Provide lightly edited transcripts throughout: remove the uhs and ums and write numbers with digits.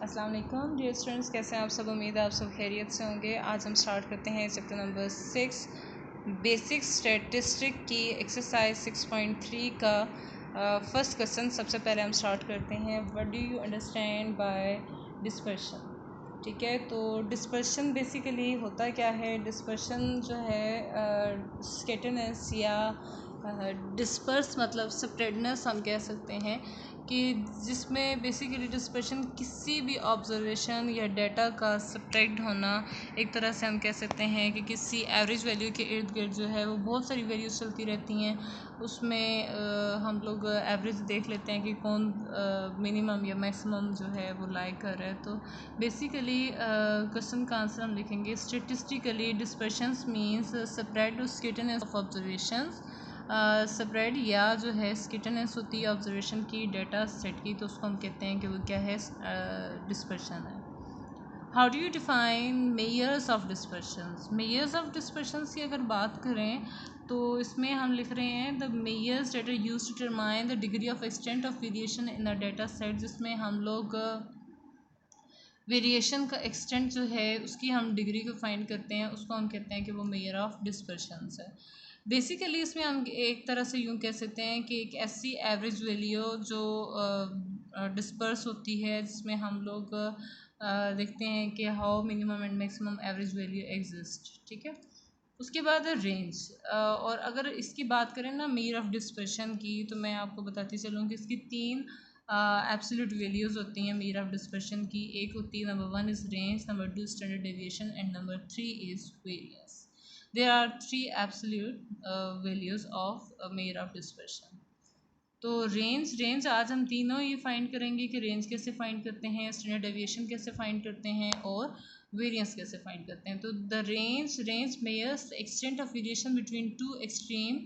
अस्सलाम वालेकुम dear students, कैसे हैं आप सब। उम्मीद है आप सब खैरियत से होंगे। आज हम स्टार्ट करते हैं चैप्टर नंबर 6 बेसिक स्टैटिस्टिक की एक्सरसाइज 6.3 का फर्स्ट क्वेश्चन। सबसे पहले हम स्टार्ट करते हैं, what do you understand by dispersion. ठीक है, तो डिस्पर्शन बेसिकली होता क्या है। डिस्पर्शन जो है स्कैटरनेस या डिस्पर्स मतलब स्प्रेडनेस हम कह सकते हैं कि जिसमें बेसिकली डिस्पर्शन किसी भी ऑब्जर्वेशन या डाटा का स्प्रेड होना। एक तरह से हम कह सकते हैं कि किसी एवरेज वैल्यू के इर्द गिर्द जो है वो बहुत सारी वैल्यूज चलती रहती हैं। उसमें हम लोग एवरेज देख लेते हैं कि कौन मिनिमम या मैक्सिमम जो है वो लाई कर रहा है। तो बेसिकली क्वेश्चन का आंसर हम लिखेंगे, statistically dispersions means spread scatterness of observations. Spread या जो है स्कैटरनेस होती है ऑब्जर्वेशन की डाटा सेट की, तो उसको हम कहते हैं कि वो क्या है, डिस्पर्शन है। How do you define measures of dispersions. Measures of dispersions की अगर बात करें तो इसमें हम लिख रहे हैं the measures that are used to determine the degree of extent of variation in a data set, जिसमें हम लोग वेरिएशन का एक्सटेंट जो है उसकी हम डिग्री को फाइंड करते हैं, उसको हम कहते हैं कि वो मेयर ऑफ डिस्पर्शंस है। बेसिकली इसमें हम एक तरह से यूँ कह सकते हैं कि एक ऐसी एवरेज वैल्यू जो डिस्पर्स होती है, जिसमें हम लोग देखते हैं कि how minimum and maximum average value exist. ठीक है, उसके बाद रेंज। और अगर इसकी बात करें ना मेयर ऑफ डिस्पर्शन की, तो मैं आपको बताती चलूँ कि इसकी तीन एब्सोल्यूट वैल्यूज़ होती हैं मेयर ऑफ डिस्पर्शन की। एक होती है, number 1 is range, number 2 standard deviation and number 3 is variance. There are 3 absolute values of measure of dispersion. तो रेंज आज हम तीनों ये फाइंड करेंगे कि रेंज कैसे फाइंड करते हैं, स्टैंडर्ड डेविएशन कैसे फाइंड करते हैं और वेरिएंस कैसे फाइंड करते हैं। तो the range measures extent of variation between two extreme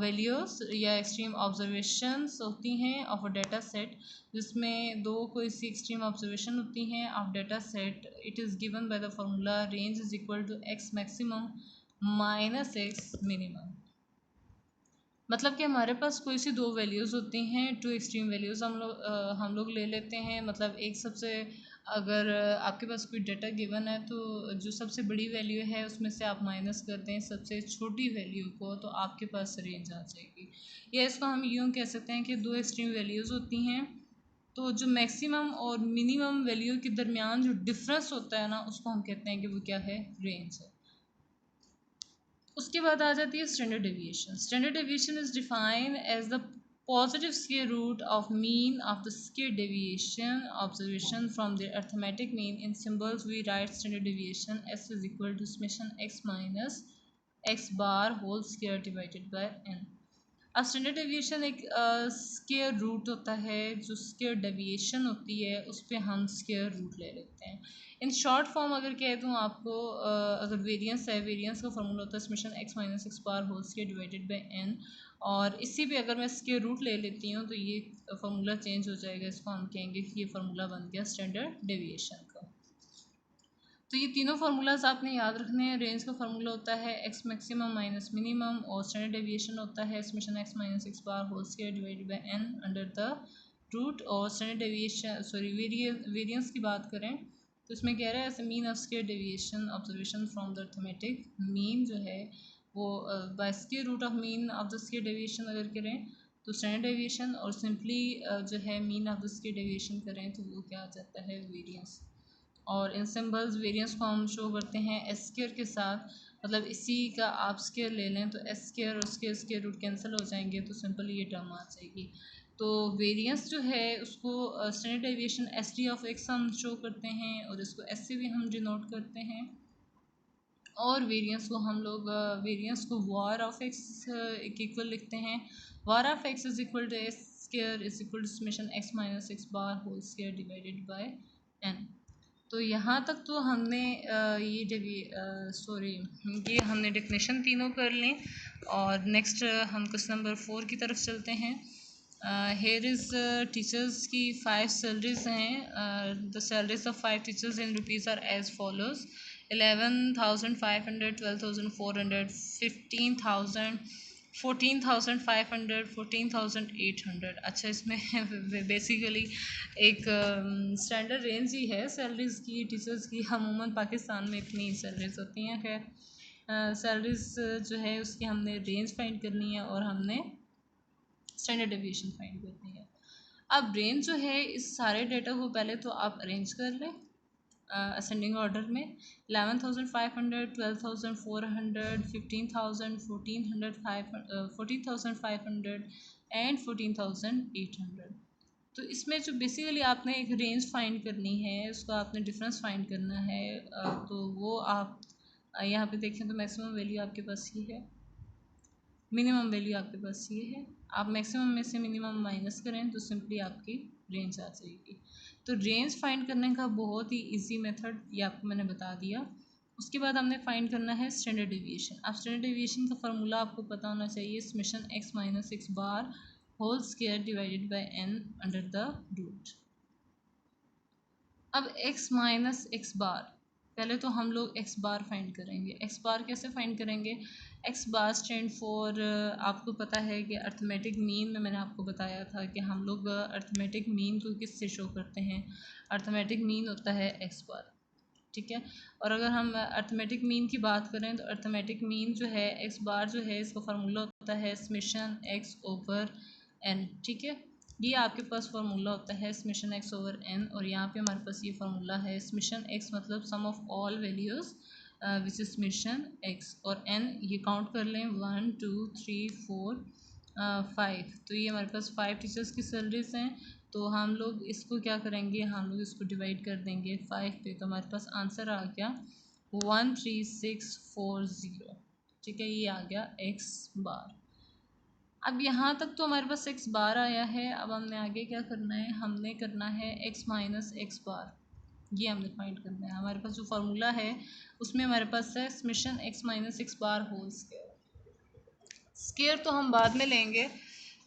values या एक्सट्रीम ऑब्जर्वेशंस होती हैं ऑफ अ डाटा सेट, जिसमें दो कोई सी एक्सट्रीम ऑब्जर्वेशन होती हैं of data set. It is given by the formula range is equal to x maximum minus x minimum. मतलब कि हमारे पास कोई सी दो वैल्यूज़ होती हैं, टू एक्सट्रीम वैल्यूज़ हम लोग ले लेते हैं। मतलब एक सबसे, अगर आपके पास कोई डाटा गिवन है तो जो सबसे बड़ी वैल्यू है उसमें से आप माइनस करते हैं सबसे छोटी वैल्यू को, तो आपके पास रेंज आ जाएगी। या इसको हम यूँ कह सकते हैं कि दो एक्सट्रीम वैल्यूज़ होती हैं, तो जो मैक्सिमम और मिनिमम वैल्यू के दरमियान जो डिफरेंस होता है ना, उसको हम कहते हैं कि वो क्या है, रेंज है। उसके बाद आ जाती है standard deviation. Standard deviation is defined as the positive square root of mean of the square deviation observation from their arithmetic mean. In symbols we write standard deviation s is equal to summation x minus x bar whole square divided by n. अब standard deviation एक square root होता है, जो square deviation होती है उस पर हम स्क्वायर रूट ले लेते हैं। इन शॉर्ट फॉर्म अगर कह दूँ आपको, अगर वेरिएंस है, वेरिएंस का फॉर्मूला होता है summation x minus x bar whole square divided by n, और इसी पे अगर मैं स्क्वायर रूट ले लेती हूँ तो ये फार्मूला चेंज हो जाएगा। इसको हम कहेंगे कि ये फार्मूला बन गया स्टैंडर्ड डेविएशन का। तो ये तीनों फार्मूलाज आपने याद रखने हैं। रेंज का फार्मूला होता है एक्स मैक्सिमम माइनस मिनिमम, और स्टैंडर्ड डेविएशन होता है summation x minus x bar whole square divided by n under the root. और स्टैंडर्ड डेविएशन वेरिएंस की बात करें तो इसमें कह रहा है as mean of square deviation observation from the arithmetic mean जो है वो by square root of mean of the square deviation अगर करें तो स्टैंडर्ड डेविएशन, और सिंपली जो है mean of the square deviation करें तो वो क्या आ जाता है, वेरिएंस। और इन सिंबल्स वेरिएंस को हम शो करते हैं एस स्क्वायर के साथ। मतलब इसी का आप स्क्वायर ले लें तो एस स्क्वायर और स्क्वायर रूट कैंसिल हो जाएंगे, तो सिंपल ये टर्म आ जाएगी। तो वेरिएंस जो है उसको standard deviation S D of x हम शो करते हैं, और इसको एस से भी हम डिनोट करते हैं। और वेरिएंस को हम लोग वेरिएंस को वार ऑफ एक्स एक इक्वल लिखते हैं। Var of x is equal to s square is equal to summation x minus x bar whole square divided by n. तो यहाँ तक तो हमने ये हमने डेफिनेशन तीनों कर लें। और नेक्स्ट हम क्वेश्चन नंबर 4 की तरफ चलते हैं। हेयर इज़ टीचर्स की 5 सैलरीज हैं। The salaries of 5 teachers in rupees are as follows: 11,500, 12,400, 15,000, 14,500, 14,800। अच्छा, इसमें बेसिकली एक स्टैंडर्ड रेंज ही है सैलरीज की टीचर्स की। अमूमन पाकिस्तान में इतनी सैलरीज होती हैं। खैर सैलरीज जो है उसकी हमने रेंज फाइंड करनी है और हमने स्टैंडर्ड डेविएशन फाइंड करनी है। अब रेंज जो है, इस सारे डेटा को पहले तो आप अरेंज कर लें असेंडिंग ऑर्डर में। 11,500, 12,400, 15,000, 14,500 एंड 14,800। तो इसमें जो बेसिकली आपने एक रेंज फाइंड करनी है, उसका आपने डिफरेंस फाइंड करना है। तो वो आप यहाँ पे देखें तो मैक्सिमम वैल्यू आपके पास ये है, मिनिमम वैल्यू आपके पास ये है। आप मैक्सिमम में से मिनिमम माइनस करें तो सिंपली आपकी रेंज आ जाएगी। तो रेंज फाइंड करने का बहुत ही इजी मेथड ये आपको मैंने बता दिया। उसके बाद हमने फाइंड करना है स्टैंडर्ड डेविएशन। अब स्टैंडर्ड डेविएशन का फार्मूला आपको पता होना चाहिए, summation x minus x bar whole square divided by n under the root. अब x माइनस x बार, पहले तो हम लोग x बार फाइंड करेंगे। x बार कैसे फाइंड करेंगे? x बार स्टैंड फॉर, आपको पता है कि अर्थमेटिक मीन में मैंने आपको बताया था कि हम लोग अर्थमेटिक मीन को किससे शो करते हैं। अर्थमेटिक मीन होता है x बार, ठीक है। और अगर हम अर्थमेटिक मीन की बात करें तो अर्थमेटिक मीन जो है x बार जो है, इसका फार्मूला होता है समेशन x ओवर n, ठीक है। ये आपके पास फार्मूला होता है समेशन x ओवर n, और यहाँ पे हमारे पास ये फार्मूला है समेशन x मतलब sum of all values which is summation x, और n ये काउंट कर लें 1 2 3 4 5। तो ये हमारे पास 5 टीचर्स की सैलरीज हैं। तो हम लोग इसको क्या करेंगे, हम लोग इसको डिवाइड कर देंगे 5 पे, तो हमारे पास आंसर आ गया 13640, ठीक है। ये आ गया x बार। अब यहाँ तक तो हमारे पास x बार आया है। अब हमने आगे क्या करना है, हमने करना है x माइनस x बार। ये हमने फाइंड करना है। हमारे पास जो फार्मूला है उसमें हमारे पास है summation x minus x bar whole square. Square तो हम बाद में लेंगे,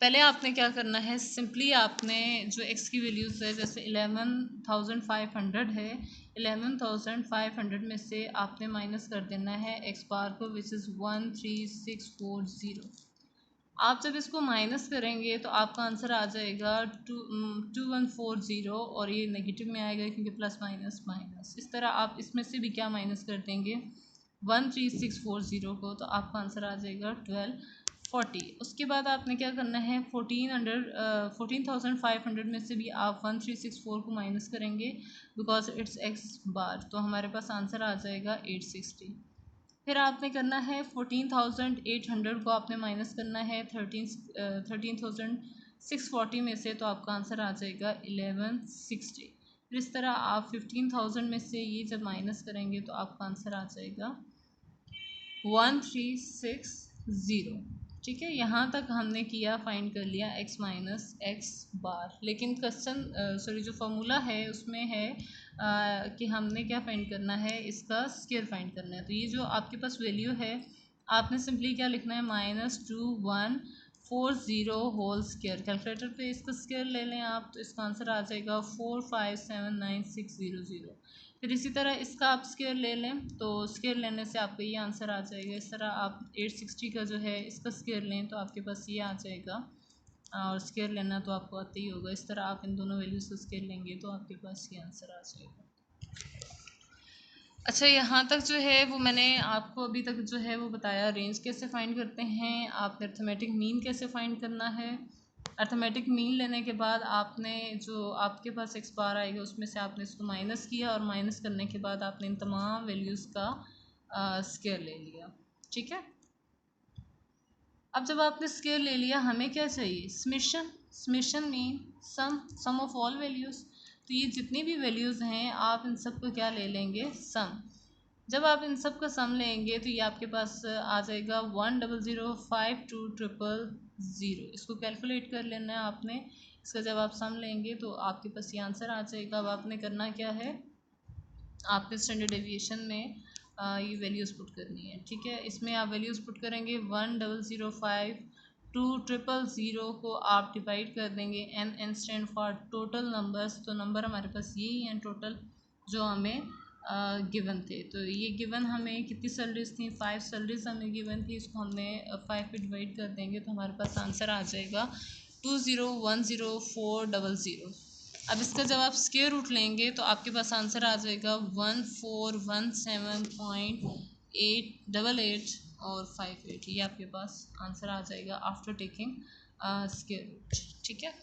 पहले आपने क्या करना है, सिंपली आपने जो x की वैल्यूज़ है, जैसे 11,500 है, 11,500 में से आपने माइनस कर देना है x बार को, विच इज़ 13640। आप जब इसको माइनस करेंगे तो आपका आंसर आ जाएगा 2140, और ये नेगेटिव में आएगा क्योंकि प्लस माइनस माइनस। इस तरह आप इसमें से भी क्या माइनस कर देंगे 13640 को, तो आपका आंसर आ जाएगा 1240। उसके बाद आपने क्या करना है, 14,500 में से भी आप 1364 को माइनस करेंगे बिकॉज इट्स एक्स बार, तो हमारे पास आंसर आ जाएगा 860। फिर आपने करना है 14,800 को आपने माइनस करना है 13,640 में से, तो आपका आंसर आ जाएगा 1160। फिर इस तरह आप 15,000 में से ये जब माइनस करेंगे तो आपका आंसर आ जाएगा 1360, ठीक है। यहाँ तक हमने किया, फाइंड कर लिया x माइनस x बार। लेकिन क्वेश्चन सॉरी जो फार्मूला है उसमें है कि हमने क्या फाइंड करना है, इसका स्क्वायर फाइंड करना है। तो ये जो आपके पास वैल्यू है, आपने सिंपली क्या लिखना है, -2140 होल स्क्वायर। कैलकुलेटर पे इसका स्क्वायर ले लें आप, तो इसका आंसर आ जाएगा 4579600। फिर इसी तरह इसका आप स्क्वायर ले लें, तो स्क्वायर लेने से आपको ये आंसर आ जाएगा। इस तरह आप 860 का जो है इसका स्क्वायर लें तो आपके पास ये आ जाएगा, और स्क्वायर लेना तो आपको आते ही होगा। इस तरह आप इन दोनों वैल्यूज़ का स्क्वायर लेंगे तो आपके पास ये आंसर आ जाएगा। अच्छा, यहाँ तक जो है वो मैंने आपको अभी तक जो है वो बताया, रेंज कैसे फाइंड करते हैं, आपने अर्थमेटिक मीन कैसे फाइंड करना है। अर्थमेटिक मीन लेने के बाद आपने जो आपके पास एक्स बार आएगा उसमें से आपने इसको माइनस किया, और माइनस करने के बाद आपने इन तमाम वैल्यूज़ का स्क्वायर ले लिया, ठीक है। अब जब आपने स्क्वायर ले लिया, हमें क्या चाहिए, summation. Summation mean sum of all values. तो ये जितनी भी वैल्यूज़ हैं आप इन सब को क्या ले लेंगे, सम। जब आप इन सब का सम लेंगे तो ये आपके पास आ जाएगा 1005200। इसको कैलकुलेट कर लेना है आपने। इसका जब आप सम लेंगे तो आपके पास ये आंसर आ जाएगा। अब आपने करना क्या है, आपके स्टैंडर्ड डेविएशन में ये वैल्यूज़ पुट करनी है, ठीक है। इसमें आप वैल्यूज़ पुट करेंगे 1005200 को आप डिवाइड कर देंगे, n stand for total numbers, तो नंबर हमारे पास यही हैं टोटल जो हमें गिवन थे। तो ये गिवन हमें कितनी सैलरीज थी, 5 सैलरीज हमें गिवन थी। इसको हमने 5 पे डिवाइड कर देंगे तो हमारे पास आंसर आ जाएगा 20104000। अब इसका जब आप स्क्वायर रूट लेंगे तो आपके पास आंसर आ जाएगा 1417.888 और 58। ये आपके पास आंसर आ जाएगा आफ्टर टेकिंग स्क्वायर रूट। ठीक है,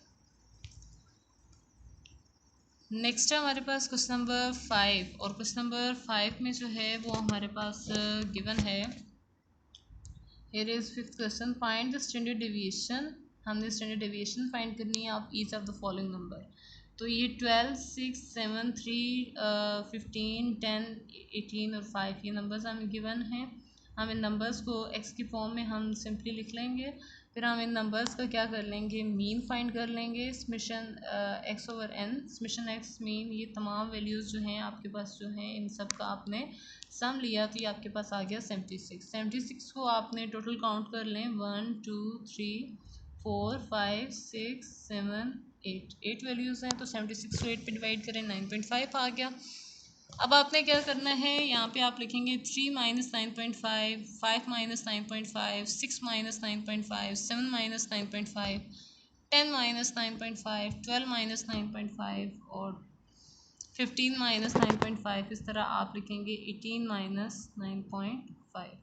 नेक्स्ट है हमारे पास क्वेश्चन नंबर 5। और क्वेश्चन नंबर 5 में जो है वो हमारे पास गिवन है, here is fifth question, find the standard deviation. हमने स्टैंडर्ड डेविएशन फाइंड करनी है of each of the following number. तो ये 12, 6, 7, 3, 15, 10, 18 और 5 ये नंबर्स हमें गिवन हैं। हम इन नंबर्स को एक्स की फॉर्म में हम सिंपली लिख लेंगे। फिर हम इन नंबर्स का क्या कर लेंगे, मीन फाइंड कर लेंगे, summation x over n, summation x mean. ये तमाम वैल्यूज़ जो हैं आपके पास जो हैं इन सब का आपने सम लिया तो ये आपके पास आ गया 76। 76 को आपने टोटल काउंट कर लें, 1 2 3 4 5 6 7 8 वैल्यूज़ हैं। तो 76 को 8 पे डिवाइड करें, 9.5 आ गया। अब आपने क्या करना है, यहाँ पे आप लिखेंगे 3 minus 9.5, 5 minus 9.5, 6 minus 9.5, 7 minus 9.5, 10 minus 9.5, 12 minus 9.5 और 15 माइनस 9.5। इस तरह आप लिखेंगे 18 माइनस 9.5।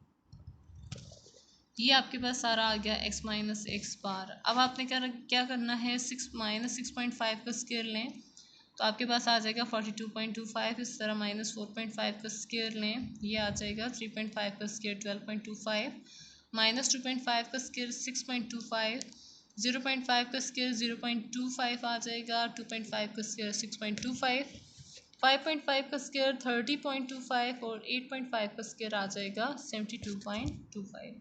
ये आपके पास सारा आ गया x माइनस एक्स बार। अब आपने क्या करना है, 6 माइनस 6.5 का स्क्वायर लें तो आपके पास आ जाएगा 42.25। इस तरह माइनस 4.5 का स्क्वायर लें, ये आ जाएगा 3.5 का स्क्वायर 12.25, माइनस 2.5 का स्क्वायर 6.25, 0.5 का स्क्वायर 0.25 आ जाएगा, 2.5 का स्क्वायर 6.25, 5.5 का स्क्वायर 30.25 और 8.5 का स्क्वायर आ जाएगा 72.25।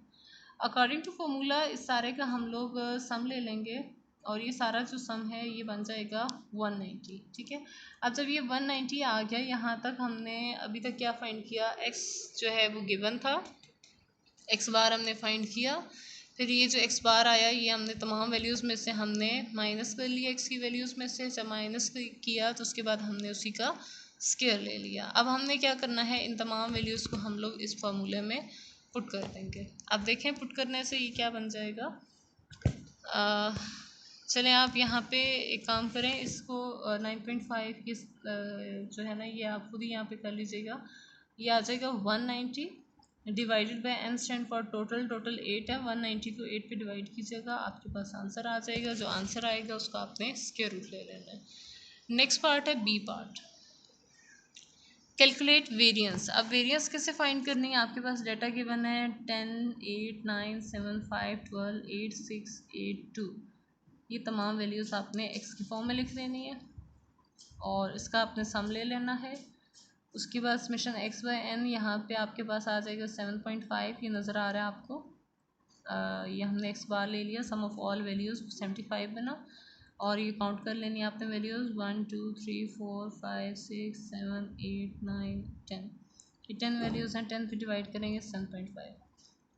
अकॉर्डिंग टू फॉर्मूला इस सारे का हम लोग सम ले लेंगे और ये सारा जो सम है ये बन जाएगा 190। ठीक है, अब जब ये 190 आ गया, यहाँ तक हमने अभी तक क्या फाइंड किया, x जो है वो गिवन था, x बार हमने फाइंड किया। फिर ये जो x बार आया ये हमने तमाम वैल्यूज़ में से हमने माइनस कर लिया, x की वैल्यूज़ में से जब माइनस किया तो उसके बाद हमने उसी का स्क्वायर ले लिया। अब हमने क्या करना है, इन तमाम वैल्यूज़ को हम लोग इस फार्मूले में पुट कर देंगे। अब देखें पुट करने से ये क्या बन जाएगा, चलें आप यहाँ पे एक काम करें, इसको 9.5 की जो है ना ये आप खुद ही यहाँ पे कर लीजिएगा। ये आ जाएगा 190 divided by n stand for total, total 8 है, 190 को 8 पे डिवाइड कीजिएगा, आपके पास आंसर आ जाएगा। जो आंसर आएगा उसका आपने स्क्वायर रूट ले लेना है। नेक्स्ट पार्ट है बी पार्ट, कैलकुलेट वेरिएंस। अब वेरिएंस कैसे फाइंड करनी है, आपके पास डाटा गिवन है 10, 8, 9, 7, 5, 12, 8, 6, 8, 2। ये तमाम वैल्यूज़ आपने एक्स की फॉर्म में लिख लेनी है और इसका आपने सम ले लेना है। उसके बाद समेशन एक्स बाय एन, यहाँ पे आपके पास आ जाएगा 7.5, ये नज़र आ रहा है आपको। ये हमने एक्स बार ले लिया, सम ऑफ ऑल वैल्यूज़ 75 बना और ये काउंट कर लेनी है आपने वैल्यूज़ 1 2 3 4 5 6 7 8 9 10। ये 10 वैल्यूज़ हैं, 10 पे डिवाइड करेंगे 7.5।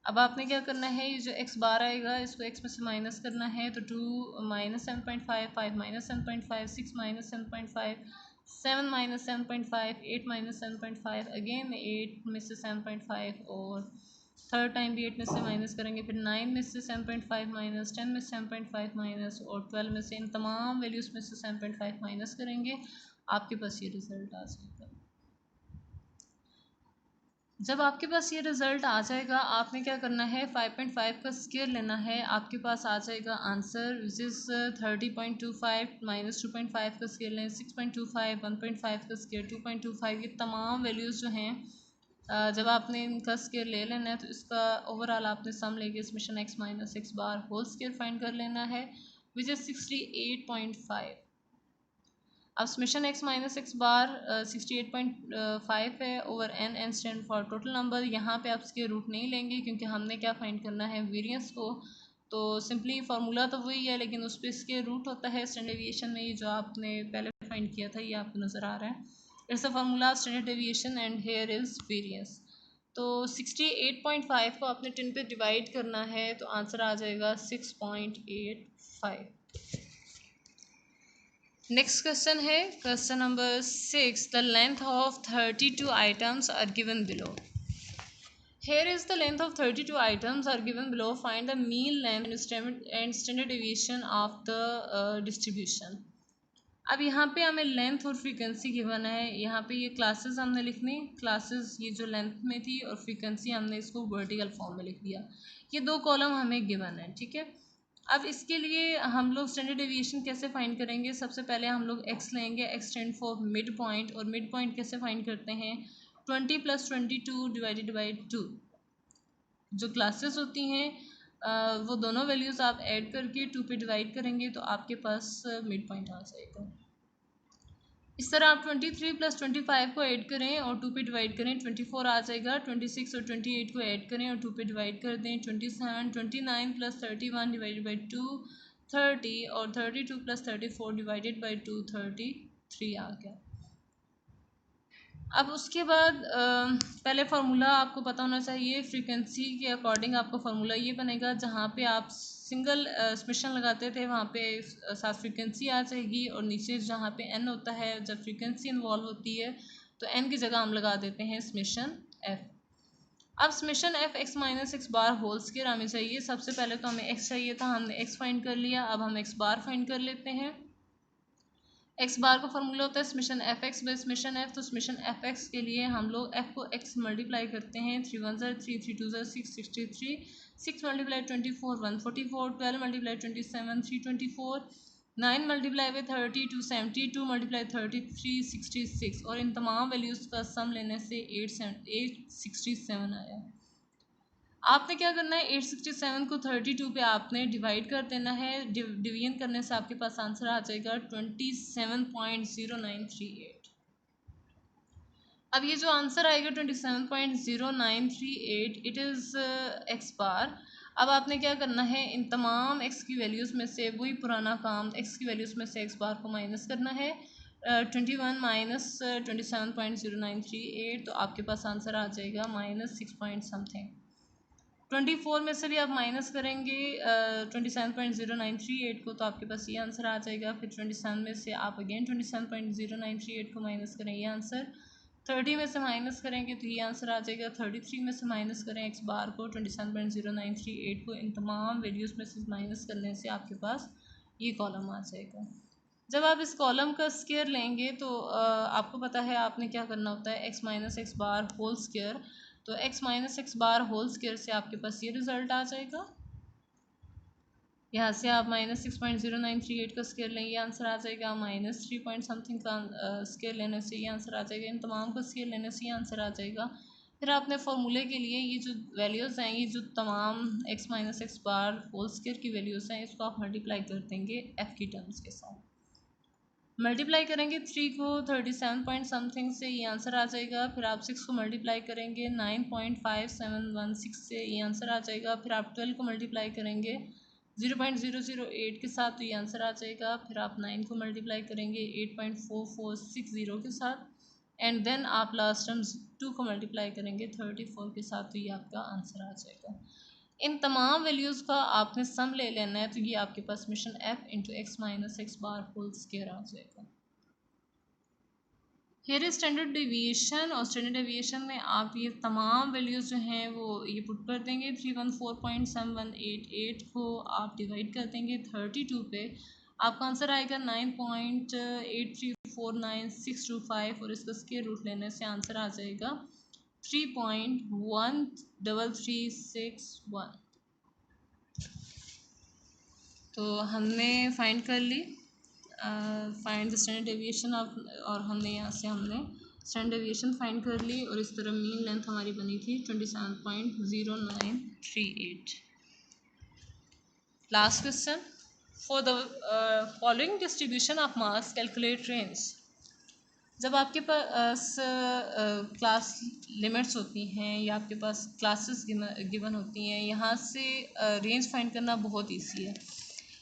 अब आपने क्या करना है, ये जो एक्स बार आएगा इसको एक्स में से माइनस करना है। तो 2 minus 7.5, 5 minus 7.5, 6 minus 7.5, 7 minus 7.5, 8 minus 7.5, again 8 में से 7.5 और थर्ड टाइम भी 8 में से माइनस करेंगे, फिर 9 में से 7.5 माइनस, 10 में से 7.5 माइनस और 12 में से, इन तमाम वैल्यूज़ में से 7.5 माइनस करेंगे, आपके पास ये रिज़ल्ट आ जाएगा। जब आपके पास ये रिज़ल्ट आ जाएगा, आपने क्या करना है, 5.5 का स्क्वायर लेना है, आपके पास आ जाएगा आंसर विच इज़ 30.25 माइनस 2.5 का स्क्वायर लें, 6.25, 1.5 का स्क्वायर 2.25। ये तमाम वैल्यूज़ जो हैं जब आपने इनका स्क्वायर ले लेना है तो इसका ओवरऑल आपने सम लेके summation x minus x bar whole square find कर लेना है विच इज़ 68.5। अब summation x minus x bar 68.5 है over n, n stand for total number. यहाँ पे आप इसके रूट नहीं लेंगे क्योंकि हमने क्या फाइंड करना है, वेरिएंस को। तो सिंपली फार्मूला तो वही है लेकिन उस पर इसके रूट होता है स्टैंडर्ड डेविएशन में, ये जो आपने पहले फाइंड किया था ये आपको नज़र आ रहा है। It's a formula standard deviation and here is variance. तो 68.5 को आपने 10 पे डिवाइड करना है तो आंसर आ जाएगा 6.85। नेक्स्ट क्वेश्चन है question number 6, the length of 32 items are given below. Here is the length of 32 items are given below. Find the mean length and standard deviation of the distribution. अब यहाँ पे हमें length और frequency given है। यहाँ पे ये classes हमने लिखनी, क्लासेस ये जो लेंथ में थी और फ्रीक्वेंसी हमने इसको वर्टिकल फॉर्म में लिख दिया। ये दो कॉलम हमें गिवन है, ठीक है। अब इसके लिए हम लोग स्टैंडर्ड डेविएशन कैसे फाइंड करेंगे? सबसे पहले हम लोग x लेंगे, x stand for mid point, और मिड पॉइंट कैसे फाइंड करते हैं? 20 + 22 डिवाइडेड बाई 2। जो क्लासेस होती हैं वो दोनों वैल्यूज़ आप ऐड करके 2 पे डिवाइड करेंगे तो आपके पास मिड पॉइंट आ जाएगा। इस तरह आप 23 + 25 को ऐड करें और 2 पे डिवाइड करें, 24 आ जाएगा। 26 और 28 को ऐड करें और 2 पे डिवाइड कर दें, 27। 29 + 31 डिवाइडेड बाई 2 30, और 32 + 34 डिवाइडेड बाई 2 33 आ गया। अब उसके बाद पहले फार्मूला आपको पता होना चाहिए। फ्रीक्वेंसी के अकॉर्डिंग आपका फार्मूला ये बनेगा, जहाँ पे आप सिंगल समेशन लगाते थे वहाँ पे साथ फ्रीक्वेंसी आ जाएगी, और नीचे जहाँ पे n होता है, जब फ्रीक्वेंसी इन्वॉल्व होती है तो n की जगह हम लगा देते हैं समेशन f। अब summation f x - x bar whole square हमें चाहिए। सबसे पहले तो हमें x चाहिए था, हमने x फाइंड कर लिया। अब हम x बार फाइंड कर लेते हैं। एक्स बार का फॉर्मूला होता है summation F x by summation F. तो समेशन एफ एक्स के लिए हम लोग एफ को एक्स मल्टीप्लाई करते हैं। 3 1 ज़ा 3, 3 2 ज़ा 6, 63। 6 × 24 144, 12 × 27 324, 9 × 30 272, × 33 66, और इन तमाम वैल्यूज़ का सम लेने से 867 आया। आपने क्या करना है, 867 को 32 पे आपने डिवाइड कर देना है। डिवीजन करने से आपके पास आंसर आ जाएगा 27.0938। अब ये जो आंसर आएगा 27.0938, इट इज़ एक्स बार। अब आपने क्या करना है, इन तमाम एक्स की वैल्यूज़ में से वही पुराना काम, एक्स की वैल्यूज़ में से एक्स बार को माइनस करना है। 21 - 27.0938, तो आपके पास आंसर आ जाएगा -6 पॉइंट समथिंग। 24 में से भी आप माइनस करेंगे 27.0938 को, तो आपके पास ये आंसर आ जाएगा। फिर 27 में से आप अगेन 27.0938 को माइनस करें, ये आंसर। 30 में से माइनस करेंगे तो ये आंसर आ जाएगा। 33 में से माइनस करें एक्स बार को, 27.0938 को, इन तमाम वैल्यूज़ में से माइनस करने से आपके पास ये कॉलम आ जाएगा। जब आप इस कॉलम का स्क्वायर लेंगे तो आपको पता है आपने क्या करना होता है, x - x bar whole square. तो x - x bar whole square से आपके पास ये रिज़ल्ट आ जाएगा। यहाँ से आप -6.0938 का स्क्वायर लेंगे, आंसर आ जाएगा। -3 पॉइंट समथिंग का स्क्वायर लेने से ये आंसर आ जाएगा। इन तमाम का स्क्वायर लेने से ये आंसर आ जाएगा। फिर आपने फार्मूले के लिए ये जो वैल्यूज़ हैं, ये जो तमाम x - x bar whole square की वैल्यूज़ हैं, इसको आप मल्टीप्लाई कर देंगे f की टर्म्स के साथ। मल्टीप्लाई करेंगे 3 को 37 पॉइंट समथिंग से, ये आंसर आ जाएगा। फिर आप 6 को मल्टीप्लाई करेंगे 9.5716 से, ये आंसर आ जाएगा। फिर आप 12 को मल्टीप्लाई करेंगे 0.008 के साथ, तो ये आंसर आ जाएगा। फिर आप 9 को मल्टीप्लाई करेंगे 8.4460 के साथ, एंड देन आप लास्ट टर्म 2 को मल्टीप्लाई करेंगे 34 के साथ, तो ये आपका आंसर आ जाएगा। इन तमाम वैल्यूज़ का आपने सम ले लेना है, तो ये आपके पास summation f into x - x bar whole square आ जाएगा। हेयर इज स्टैंडर्ड डेविएशन, और स्टैंडर्ड डेविएशन में आप ये तमाम वैल्यूज़ जो हैं वो ये पुट कर देंगे। 314.7188 को आप डिवाइड कर देंगे 32 पे, आपका आंसर आएगा 9.8349625, और इसका स्क्वायर रूट लेने से आंसर आ जाएगा 3.13361। तो हमने फाइंड कर ली find the standard deviation of, और हमने यहाँ से हमने स्टैंडर्ड डेविएशन फाइंड कर ली, और इस तरह मीन लेंथ हमारी बनी थी 27.0938। Last question, for the following distribution of mass calculate range. जब आपके पास क्लास लिमिट्स होती हैं या आपके पास क्लासेस गिवन होती हैं, यहाँ से रेंज फाइंड करना बहुत ईजी है।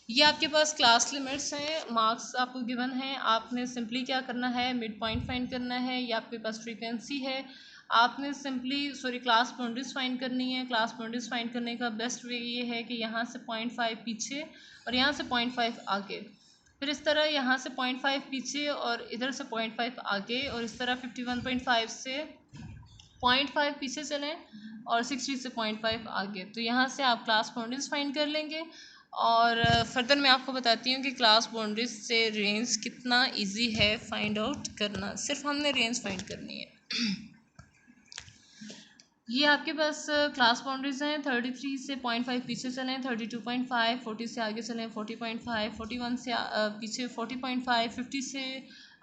ये आपके पास क्लास लिमिट्स हैं, मार्क्स आपको गिवन हैं। आपने सिंपली क्या करना है, मिड पॉइंट फाइंड करना है। या आपके पास फ्रीक्वेंसी है, आपने सिंपली क्लास बाउंड्रीज फाइंड करनी है। क्लास बाउंड्रीज फाइंड करने का बेस्ट वे ये है कि यहाँ से 0.5 पीछे और यहाँ से 0.5 आगे, फिर इस तरह यहाँ से 0.5 पीछे और इधर से 0.5 आगे, और इस तरह 51.5 से 0.5 पीछे चलें और 60 से 0.5 आगे। तो यहाँ से आप क्लास बाउंड्रीज फाइंड कर लेंगे। और फर्दर मैं आपको बताती हूँ कि क्लास बाउंड्रीज से रेंज कितना इजी है फाइंड आउट करना। सिर्फ हमने रेंज फाइंड करनी है। ये आपके पास क्लास बाउंड्रीज हैं। 33 से 0.5 पीछे चलें, 32.5, 40 से आगे चलें 40.5, 41 से पीछे 40.5, 50 से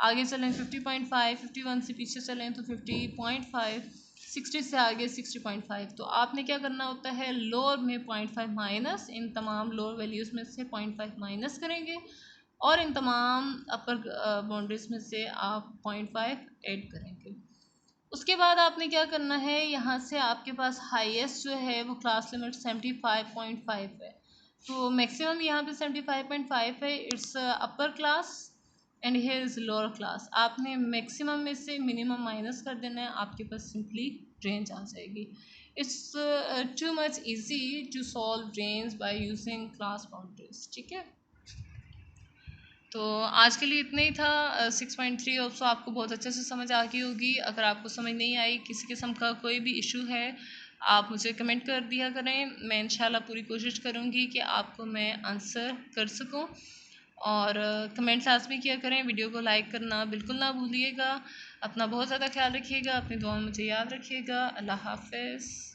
आगे चलें 50.5, 51 से पीछे चलें तो 50.5, 60 से आगे 60.5। तो आपने क्या करना होता है, लोअर में 0.5 माइनस, इन तमाम लोअर वैल्यूज़ में से 0.5 माइनस करेंगे और इन तमाम अपर बाउंड्रीज में से आप 0.5 ऐड करेंगे। उसके बाद आपने क्या करना है, यहाँ से आपके पास हाईएस्ट जो है वो क्लास लिमिट 75.5 है। तो मैक्सिमम यहाँ पे 75.5 है, it's upper class and here is lower class. आपने मैक्सिमम में से मिनिमम माइनस कर देना है, आपके पास सिंपली रेंज आ जाएगी। It's too much easy to solve range by using class boundaries. ठीक है, तो आज के लिए इतना ही था। 6.3 ऑल्सो आपको बहुत अच्छे से समझ आ गई होगी। अगर आपको समझ नहीं आई, किसी किस्म का कोई भी इशू है, आप मुझे कमेंट कर दिया करें। मैं इंशाल्लाह पूरी कोशिश करूँगी कि आपको मैं आंसर कर सकूँ। और कमेंट लाजमी किया करें। वीडियो को लाइक करना बिल्कुल ना भूलिएगा। अपना बहुत ज़्यादा ख्याल रखिएगा, अपनी दुआ में मुझे याद रखिएगा। अल्लाह हाफ़िज़।